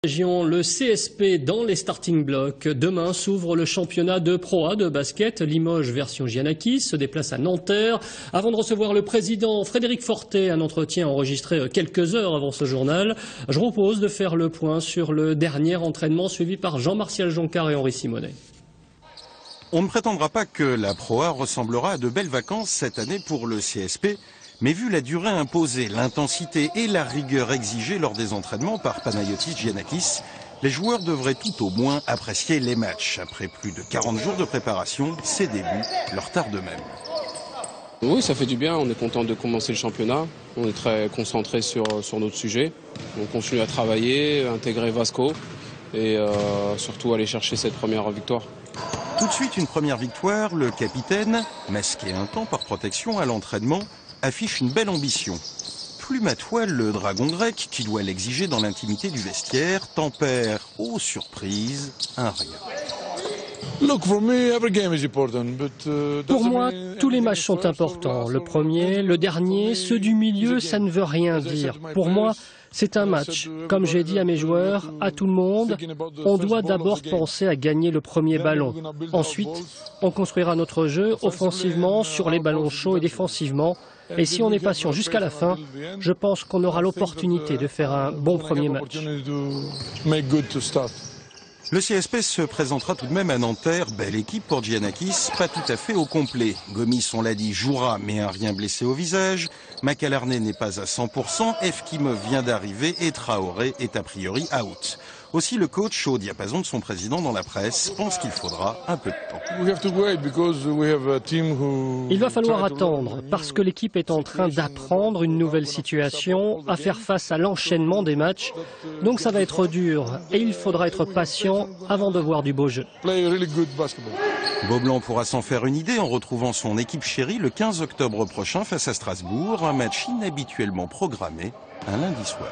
Le CSP dans les starting blocks. Demain s'ouvre le championnat de Pro A de basket. Limoges version Giannakis se déplace à Nanterre. Avant de recevoir le président Frédéric Fortet, un entretien enregistré quelques heures avant ce journal, je propose de faire le point sur le dernier entraînement suivi par Jean-Martial Joncar et Henri Simonet. On ne prétendra pas que la Pro A ressemblera à de belles vacances cette année pour le CSP. Mais vu la durée imposée, l'intensité et la rigueur exigées lors des entraînements par Panayotis Giannakis, les joueurs devraient tout au moins apprécier les matchs. Après plus de 40 jours de préparation, ces débuts leur tardent même. Oui, ça fait du bien, on est content de commencer le championnat. On est très concentré sur notre sujet. On continue à travailler, intégrer Vasco et surtout aller chercher cette première victoire. Tout de suite une première victoire, le capitaine, masqué un temps par protection à l'entraînement, affiche une belle ambition. Plume à toile, le dragon grec, qui doit l'exiger dans l'intimité du vestiaire, tempère, aux surprises, un rien. Pour moi, tous les matchs sont importants. Le premier, le dernier, ceux du milieu, ça ne veut rien dire. Pour moi, c'est un match. Comme j'ai dit à mes joueurs, à tout le monde, on doit d'abord penser à gagner le premier ballon. Ensuite, on construira notre jeu offensivement, sur les ballons chauds et défensivement. Et si on est patient jusqu'à la fin, je pense qu'on aura l'opportunité de faire un bon premier match. Le CSP se présentera tout de même à Nanterre. Belle équipe pour Giannakis, pas tout à fait au complet. Gomis, on l'a dit, jouera, mais un rien blessé au visage. Macalarné n'est pas à 100%. Efkimov vient d'arriver et Traoré est a priori out. Aussi, le coach, au diapason de son président dans la presse, pense qu'il faudra un peu de temps. Il va falloir attendre, parce que l'équipe est en train d'apprendre une nouvelle situation, à faire face à l'enchaînement des matchs. Donc ça va être dur, et il faudra être patient avant de voir du beau jeu. Beaublanc pourra s'en faire une idée en retrouvant son équipe chérie le 15 octobre prochain face à Strasbourg, un match inhabituellement programmé un lundi soir.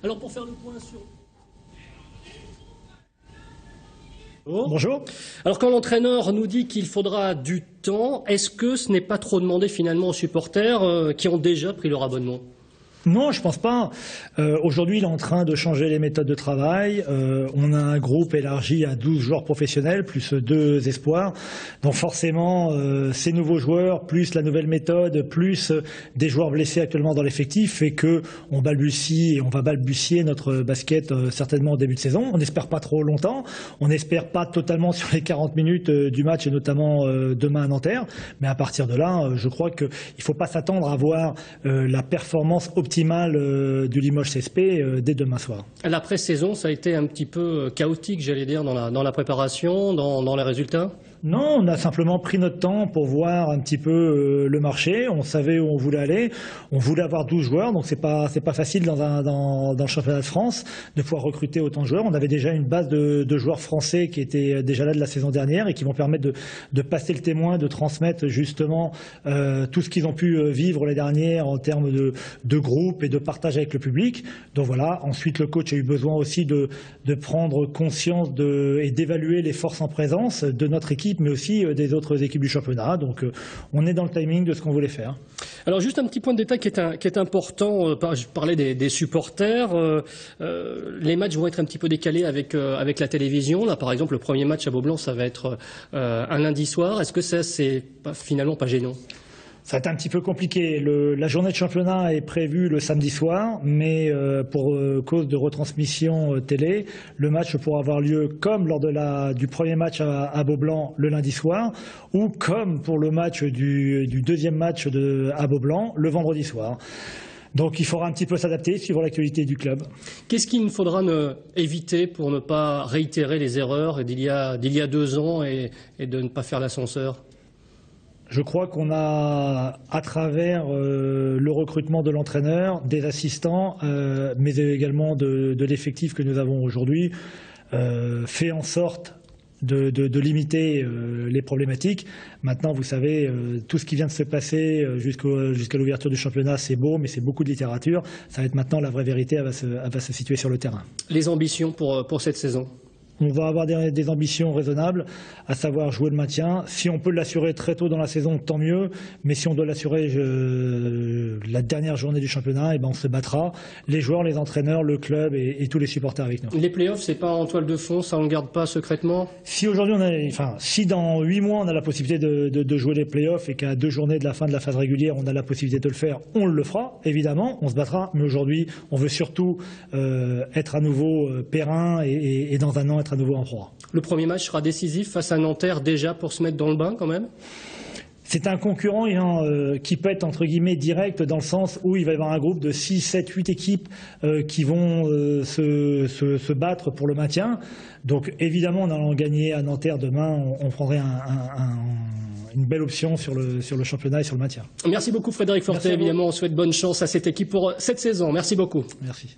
Alors pour faire le point sur... Bonjour. Alors quand l'entraîneur nous dit qu'il faudra du temps, est-ce que ce n'est pas trop demandé finalement aux supporters qui ont déjà pris leur abonnement ? Non, je pense pas. Aujourd'hui, il est en train de changer les méthodes de travail. On a un groupe élargi à 12 joueurs professionnels, plus 2 espoirs. Donc forcément, ces nouveaux joueurs, plus la nouvelle méthode, plus des joueurs blessés actuellement dans l'effectif, fait que on balbutie et on va balbutier notre basket certainement au début de saison. On n'espère pas trop longtemps. On n'espère pas totalement sur les 40 minutes du match, et notamment demain à Nanterre. Mais à partir de là, je crois qu'il ne faut pas s'attendre à voir la performance optimale du Limoges CSP dès demain soir. La pré-saison, ça a été un petit peu chaotique, j'allais dire, dans la préparation, dans les résultats ? Non, on a simplement pris notre temps pour voir un petit peu le marché. On savait où on voulait aller. On voulait avoir 12 joueurs, donc c'est pas facile dans le championnat de France de pouvoir recruter autant de joueurs. On avait déjà une base de joueurs français qui étaient déjà là de la saison dernière et qui vont permettre de passer le témoin, de transmettre justement tout ce qu'ils ont pu vivre l'année dernière en termes de groupe et de partage avec le public. Donc voilà. Ensuite, le coach a eu besoin aussi de prendre conscience et d'évaluer les forces en présence de notre équipe, mais aussi des autres équipes du championnat. Donc on est dans le timing de ce qu'on voulait faire. Alors juste un petit point de détail qui est important, je parlais des supporters, les matchs vont être un petit peu décalés avec la télévision. Là par exemple le premier match à Beaublanc ça va être un lundi soir. Est-ce que ça c'est finalement pas gênant ? Ça va être un petit peu compliqué. La journée de championnat est prévue le samedi soir, mais pour cause de retransmission télé, le match pourra avoir lieu comme lors du premier match à Beaublanc le lundi soir, ou comme pour le match du deuxième match à Beaublanc le vendredi soir. Donc il faudra un petit peu s'adapter suivant l'actualité du club. Qu'est-ce qu'il faudra éviter pour ne pas réitérer les erreurs d'il y a 2 ans et de ne pas faire l'ascenseur ? Je crois qu'on a, à travers le recrutement de l'entraîneur, des assistants, mais également de l'effectif que nous avons aujourd'hui, fait en sorte de limiter les problématiques. Maintenant, vous savez, tout ce qui vient de se passer jusqu'à l'ouverture du championnat, c'est beau, mais c'est beaucoup de littérature. Ça va être maintenant la vraie vérité, elle va se situer sur le terrain. Les ambitions pour cette saison ? On va avoir des ambitions raisonnables, à savoir jouer le maintien. Si on peut l'assurer très tôt dans la saison, tant mieux. Mais si on doit l'assurer la dernière journée du championnat, on se battra. Les joueurs, les entraîneurs, le club et tous les supporters avec nous. Les playoffs, c'est pas en toile de fond, ça on ne garde pas secrètement? Si aujourd'hui, si dans 8 mois on a la possibilité de jouer les playoffs et qu'à 2 journées de la fin de la phase régulière, on a la possibilité de le faire, on le fera, évidemment, on se battra. Mais aujourd'hui, on veut surtout être à nouveau périn et dans un an être à nouveau en proie. Le premier match sera décisif face à Nanterre déjà pour se mettre dans le bain quand même? C'est un concurrent qui peut être entre guillemets direct dans le sens où il va y avoir un groupe de 6, 7, 8 équipes qui vont se battre pour le maintien. Donc évidemment en allant gagner à Nanterre demain, on prendrait une belle option sur le championnat et sur le maintien. Merci beaucoup Frédéric Fortet. Évidemment on souhaite bonne chance à cette équipe pour cette saison. Merci beaucoup. Merci.